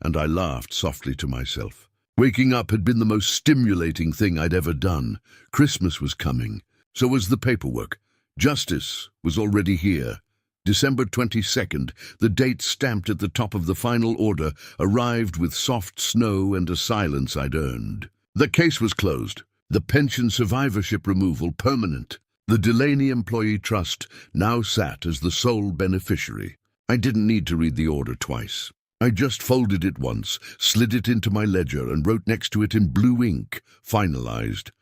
And I laughed softly to myself. Waking up had been the most stimulating thing I'd ever done. Christmas was coming. So was the paperwork. Justice was already here. December 22nd, the date stamped at the top of the final order, arrived with soft snow and a silence I'd earned. The case was closed. The pension survivorship removal permanent. The Delaney Employee Trust now sat as the sole beneficiary. I didn't need to read the order twice. I just folded it once, slid it into my ledger, and wrote next to it in blue ink, finalized.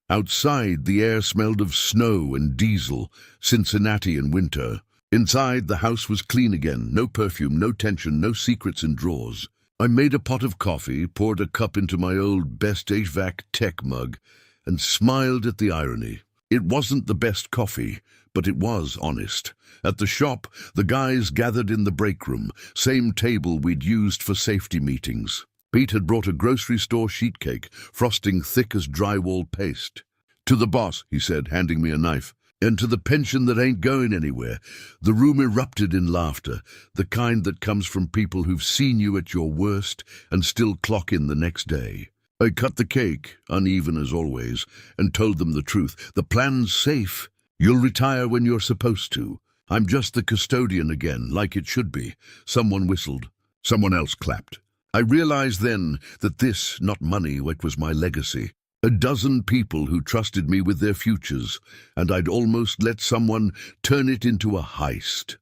Outside, the air smelled of snow and diesel, Cincinnati in winter. Inside, the house was clean again, no perfume, no tension, no secrets in drawers. I made a pot of coffee, poured a cup into my old Best HVAC tech mug, and smiled at the irony. It wasn't the best coffee, but it was honest. At the shop, the guys gathered in the break room, same table we'd used for safety meetings. Pete had brought a grocery store sheet cake, frosting thick as drywall paste. To the boss, he said, handing me a knife, and to the pension that ain't going anywhere. The room erupted in laughter, the kind that comes from people who've seen you at your worst and still clock in the next day. I cut the cake, uneven as always, and told them the truth. The plan's safe. You'll retire when you're supposed to. I'm just the custodian again, like it should be. Someone whistled. Someone else clapped. I realized then that this, not money, it was my legacy. A dozen people who trusted me with their futures, and I'd almost let someone turn it into a heist.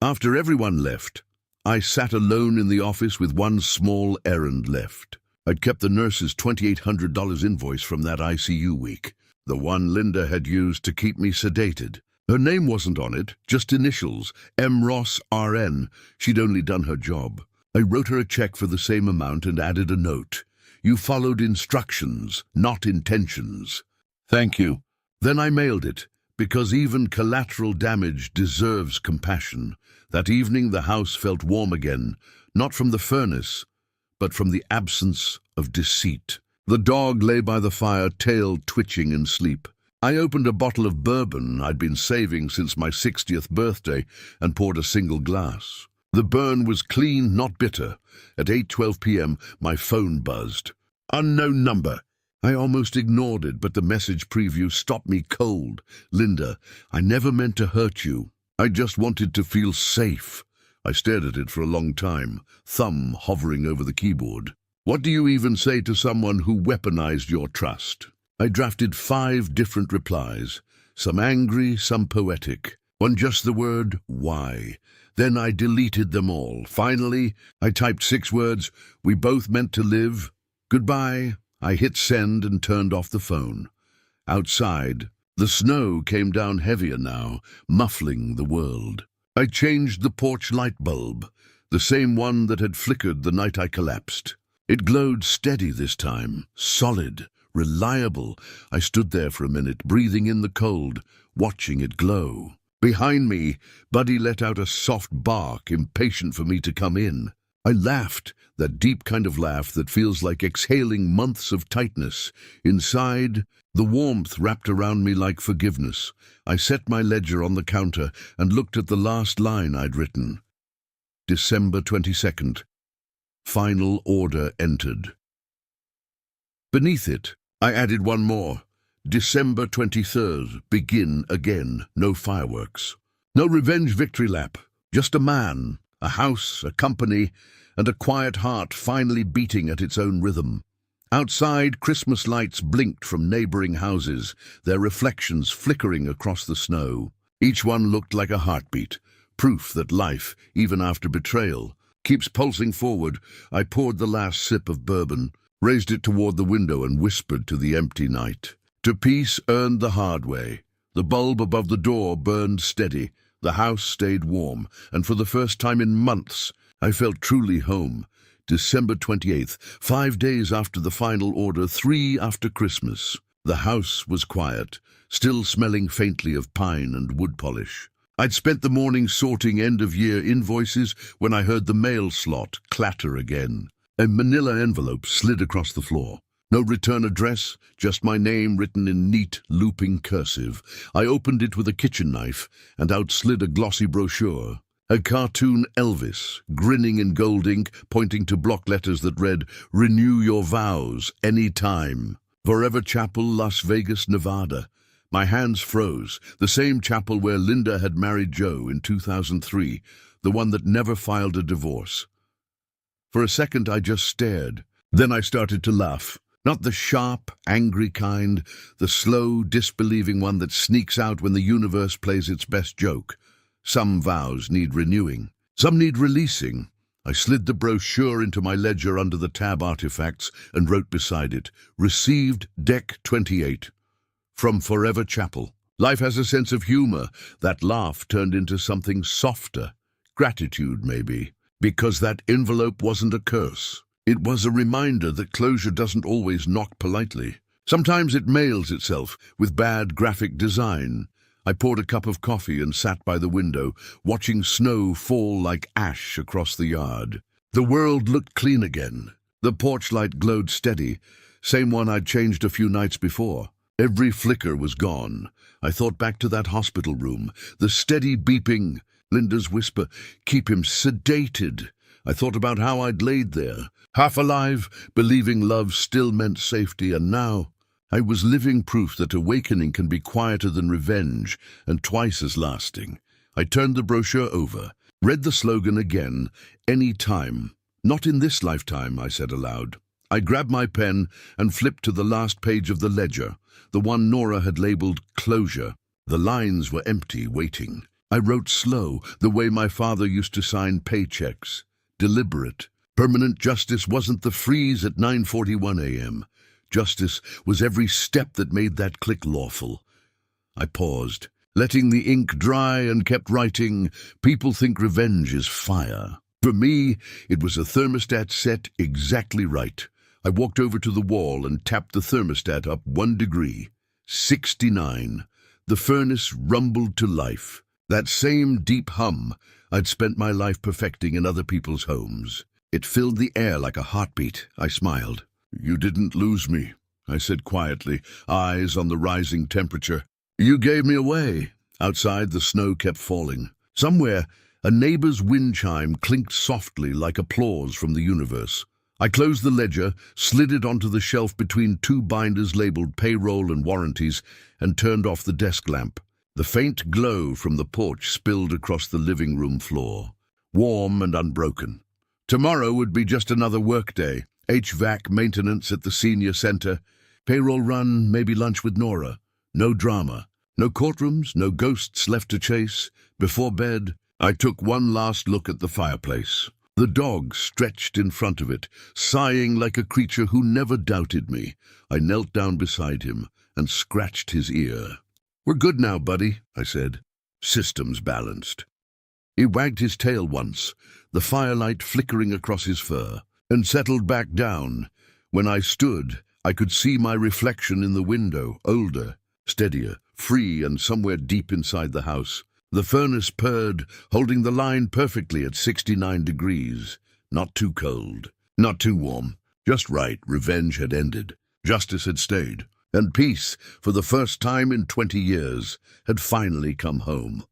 After everyone left, I sat alone in the office with one small errand left. I'd kept the nurse's $2,800 invoice from that ICU week, the one Linda had used to keep me sedated. Her name wasn't on it, just initials, M. Ross, RN. She'd only done her job. I wrote her a check for the same amount and added a note. You followed instructions, not intentions. Thank you. Then I mailed it, because even collateral damage deserves compassion. That evening the house felt warm again, not from the furnace, but from the absence of deceit. The dog lay by the fire, tail twitching in sleep. I opened a bottle of bourbon I'd been saving since my 60th birthday and poured a single glass. The burn was clean, not bitter. At 8:12 p.m., my phone buzzed. Unknown number. I almost ignored it, but the message preview stopped me cold. Linda, I never meant to hurt you. I just wanted to feel safe. I stared at it for a long time, thumb hovering over the keyboard. What do you even say to someone who weaponized your trust? I drafted 5 different replies, some angry, some poetic. One just the word, why. Then I deleted them all. Finally, I typed 6 words, we both meant to live. Goodbye. I hit send and turned off the phone. Outside, the snow came down heavier now, muffling the world. I changed the porch light bulb, the same one that had flickered the night I collapsed. It glowed steady this time, solid, reliable. I stood there for a minute, breathing in the cold, watching it glow. Behind me, Buddy let out a soft bark, impatient for me to come in. I laughed, that deep kind of laugh that feels like exhaling months of tightness. Inside, the warmth wrapped around me like forgiveness. I set my ledger on the counter and looked at the last line I'd written. December 22nd. Final order entered. Beneath it, I added one more. December 23rd, begin again, no fireworks. No revenge victory lap, just a man, a house, a company, and a quiet heart finally beating at its own rhythm. Outside, Christmas lights blinked from neighboring houses, their reflections flickering across the snow. Each one looked like a heartbeat, proof that life, even after betrayal, keeps pulsing forward. I poured the last sip of bourbon, raised it toward the window and whispered to the empty night. To peace earned the hard way. The bulb above the door burned steady, the house stayed warm, and for the first time in months, I felt truly home. December 28th, 5 days after the final order, 3 after Christmas. The house was quiet, still smelling faintly of pine and wood polish. I'd spent the morning sorting end-of-year invoices when I heard the mail slot clatter again. A manila envelope slid across the floor. No return address, just my name written in neat, looping cursive. I opened it with a kitchen knife, and out slid a glossy brochure. A cartoon Elvis, grinning in gold ink, pointing to block letters that read, "Renew your vows, any time. Forever Chapel, Las Vegas, Nevada." My hands froze. The same chapel where Linda had married Joe in 2003, the one that never filed a divorce. For a second I just stared. Then I started to laugh. Not the sharp, angry kind, the slow, disbelieving one that sneaks out when the universe plays its best joke. Some vows need renewing. Some need releasing. I slid the brochure into my ledger under the tab artifacts and wrote beside it, "Received Deck 28. From Forever Chapel." Life has a sense of humor. That laugh turned into something softer. Gratitude, maybe. Because that envelope wasn't a curse. It was a reminder that closure doesn't always knock politely. Sometimes it mails itself with bad graphic design. I poured a cup of coffee and sat by the window, watching snow fall like ash across the yard. The world looked clean again. The porch light glowed steady, same one I'd changed a few nights before. Every flicker was gone. I thought back to that hospital room, the steady beeping, Linda's whisper, "Keep him sedated." I thought about how I'd laid there, half alive, believing love still meant safety, and now I was living proof that awakening can be quieter than revenge and twice as lasting. I turned the brochure over, read the slogan again, "Any time." "Not in this lifetime," I said aloud. I grabbed my pen and flipped to the last page of the ledger, the one Nora had labeled "Closure." The lines were empty, waiting. I wrote slow, the way my father used to sign paychecks. Deliberate. Permanent justice wasn't the freeze at 9:41 a.m. Justice was every step that made that click lawful. I paused, letting the ink dry, and kept writing. People think revenge is fire. For me, it was a thermostat set exactly right. I walked over to the wall and tapped the thermostat up 1 degree. 69. The furnace rumbled to life. That same deep hum I'd spent my life perfecting in other people's homes. It filled the air like a heartbeat. I smiled. "You didn't lose me," I said quietly, eyes on the rising temperature. "You gave me away." Outside, the snow kept falling. Somewhere, a neighbor's wind chime clinked softly like applause from the universe. I closed the ledger, slid it onto the shelf between 2 binders labeled payroll and warranties, and turned off the desk lamp. The faint glow from the porch spilled across the living room floor, warm and unbroken. Tomorrow would be just another workday. HVAC maintenance at the senior center, payroll run, maybe lunch with Nora. No drama, no courtrooms, no ghosts left to chase. Before bed, I took one last look at the fireplace. The dog stretched in front of it, sighing like a creature who never doubted me. I knelt down beside him and scratched his ear. "We're good now, buddy," I said. "Systems balanced." He wagged his tail once, the firelight flickering across his fur, and settled back down. When I stood, I could see my reflection in the window, older, steadier, free, and somewhere deep inside the house. The furnace purred, holding the line perfectly at 69 degrees. Not too cold, not too warm. Just right. Revenge had ended. Justice had stayed. And peace, for the first time in 20 years, had finally come home.